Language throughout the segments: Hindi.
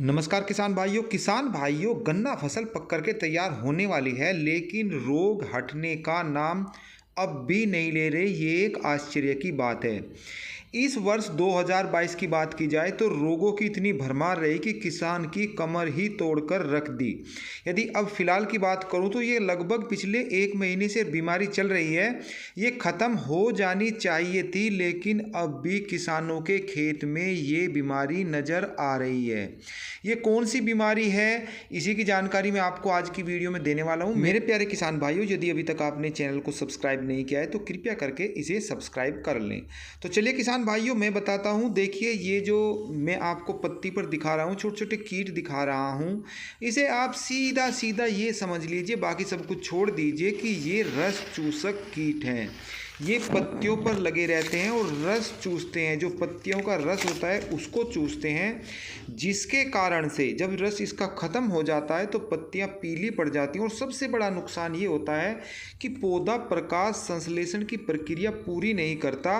नमस्कार किसान भाइयों गन्ना फसल पक कर के तैयार होने वाली है, लेकिन रोग हटने का नाम अब भी नहीं ले रहे। ये एक आश्चर्य की बात है। इस वर्ष 2022 की बात की जाए तो रोगों की इतनी भरमार रही कि किसान की कमर ही तोड़कर रख दी। यदि अब फिलहाल की बात करूं तो ये लगभग पिछले 1 महीने से बीमारी चल रही है। ये ख़त्म हो जानी चाहिए थी, लेकिन अब भी किसानों के खेत में ये बीमारी नज़र आ रही है। ये कौन सी बीमारी है, इसी की जानकारी मैं आपको आज की वीडियो में देने वाला हूँ। मेरे प्यारे किसान भाइयों, यदि अभी तक आपने चैनल को सब्सक्राइब नहीं किया है तो कृपया करके इसे सब्सक्राइब कर लें। तो चलिए किसान भाइयों मैं बताता हूँ। देखिए, ये जो मैं आपको पत्ती पर दिखा रहा हूँ, छोटे छोटे कीट दिखा रहा हूँ, इसे आप सीधा सीधा ये समझ लीजिए, बाकी सब कुछ छोड़ दीजिए कि ये रस चूसक कीट हैं। ये पत्तियों पर लगे रहते हैं और रस चूसते हैं। जो पत्तियों का रस होता है उसको चूसते हैं, जिसके कारण से जब रस इसका ख़त्म हो जाता है तो पत्तियां पीली पड़ जाती हैं। और सबसे बड़ा नुकसान ये होता है कि पौधा प्रकाश संश्लेषण की प्रक्रिया पूरी नहीं करता।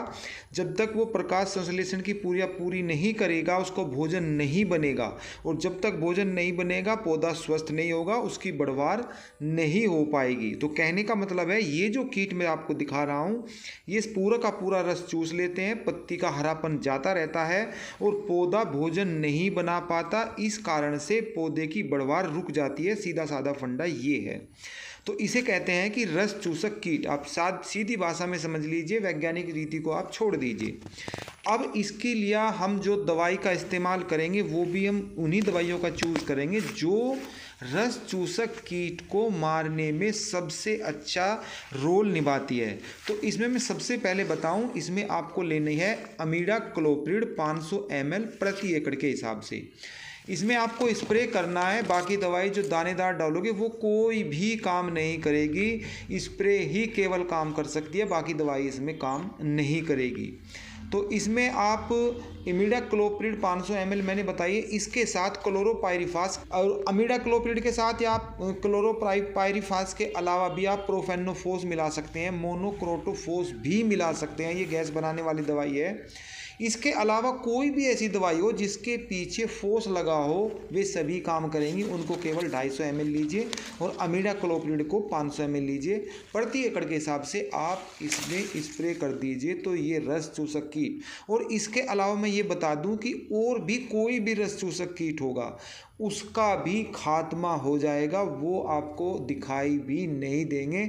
जब तक वो प्रकाश संश्लेषण की प्रक्रिया पूरी नहीं करेगा, उसको भोजन नहीं बनेगा, और जब तक भोजन नहीं बनेगा पौधा स्वस्थ नहीं होगा, उसकी बढ़वार नहीं हो पाएगी। तो कहने का मतलब है, ये जो कीट मैं आपको दिखा रहा हूँ, ये पूरा का पूरा रस चूस लेते हैं, पत्ती का हरापन जाता रहता है और पौधा भोजन नहीं बना पाता। इस कारण से पौधे की बढ़वार रुक जाती है। सीधा साधा फंडा ये है। तो इसे कहते हैं कि रस चूसक कीट। आप सीधी भाषा में समझ लीजिए, वैज्ञानिक रीति को आप छोड़ दीजिए। अब इसके लिए हम जो दवाई का इस्तेमाल करेंगे वो भी हम उन्हीं दवाइयों का चूज़ करेंगे जो रस चूसक कीट को मारने में सबसे अच्छा रोल निभाती है। तो इसमें मैं सबसे पहले बताऊं, इसमें आपको लेनी है इमिडाक्लोप्रिड 500 ml प्रति एकड़ के हिसाब से। इसमें आपको स्प्रे करना है। बाकी दवाई जो दानेदार डालोगे वो कोई भी काम नहीं करेगी, स्प्रे ही केवल काम कर सकती है, बाकी दवाई इसमें काम नहीं करेगी। तो इसमें आप इमिडाक्लोप्रिड 500 ml मैंने बताइए, इसके साथ क्लोरोपाइरिफास, और इमिडाक्लोप्रिड के साथ या आप क्लोरोपाइरिफास के अलावा भी आप प्रोफेनोफोस मिला सकते हैं, मोनोक्रोटोफोस भी मिला सकते हैं। ये गैस बनाने वाली दवाई है। इसके अलावा कोई भी ऐसी दवाई हो जिसके पीछे फोस लगा हो, वे सभी काम करेंगी। उनको केवल 250 ml लीजिए और इमिडाक्लोप्रिड को 500 ml लीजिए। प्रति एकड़ के हिसाब से आप इसमें स्प्रे कर दीजिए। तो ये रस चूसक कीट, और इसके अलावा मैं ये बता दूं कि और भी कोई भी रस चूसक कीट होगा उसका भी खात्मा हो जाएगा, वो आपको दिखाई भी नहीं देंगे।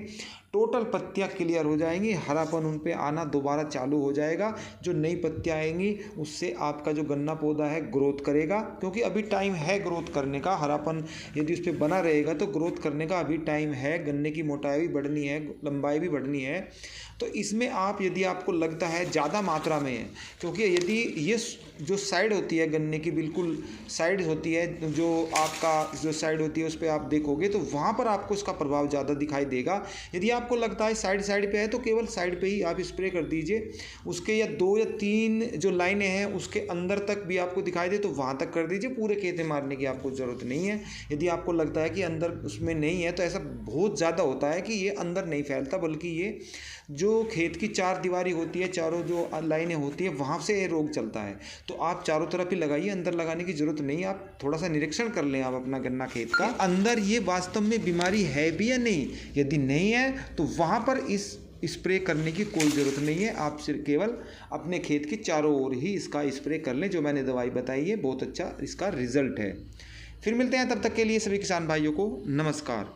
टोटल पत्तियां क्लियर हो जाएंगी, हरापन उन पे आना दोबारा चालू हो जाएगा। जो नई पत्तियां आएंगी उससे आपका जो गन्ना पौधा है ग्रोथ करेगा, क्योंकि अभी टाइम है ग्रोथ करने का। हरापन यदि उस पर बना रहेगा तो ग्रोथ करने का अभी टाइम है। गन्ने की मोटाई भी बढ़नी है, लंबाई भी बढ़नी है। तो इसमें आप, यदि आपको लगता है ज़्यादा मात्रा में है, क्योंकि यदि ये जो साइड होती है गन्ने की, बिल्कुल साइड होती है, जो आपका जो साइड होती है उस पर आप देखोगे तो वहाँ पर आपको इसका प्रभाव ज़्यादा दिखाई देगा। यदि आपको लगता है साइड पे है तो केवल साइड पे ही आप स्प्रे कर दीजिए। उसके या 2 या 3 जो लाइनें हैं उसके अंदर तक भी आपको दिखाई दे तो वहाँ तक कर दीजिए। पूरे खेत में मारने की आपको ज़रूरत नहीं है। यदि आपको लगता है कि अंदर उसमें नहीं है, तो ऐसा बहुत ज़्यादा होता है कि ये अंदर नहीं फैलता, बल्कि ये जो खेत की 4 दीवारी होती है, चारों जो लाइनें होती है, वहाँ से ये रोग चलता है। तो आप चारों तरफ ही लगाइए, अंदर लगाने की ज़रूरत नहीं है। आप थोड़ा सा निरीक्षण कर लें आप अपना गन्ना खेत का, अंदर ये वास्तव में बीमारी है भी या नहीं। यदि नहीं है तो वहाँ पर इस स्प्रे करने की कोई ज़रूरत नहीं है। आप सिर्फ केवल अपने खेत की चारों ओर ही इसका स्प्रे कर लें। जो मैंने दवाई बताई है, बहुत अच्छा इसका रिजल्ट है। फिर मिलते हैं, तब तक के लिए सभी किसान भाइयों को नमस्कार।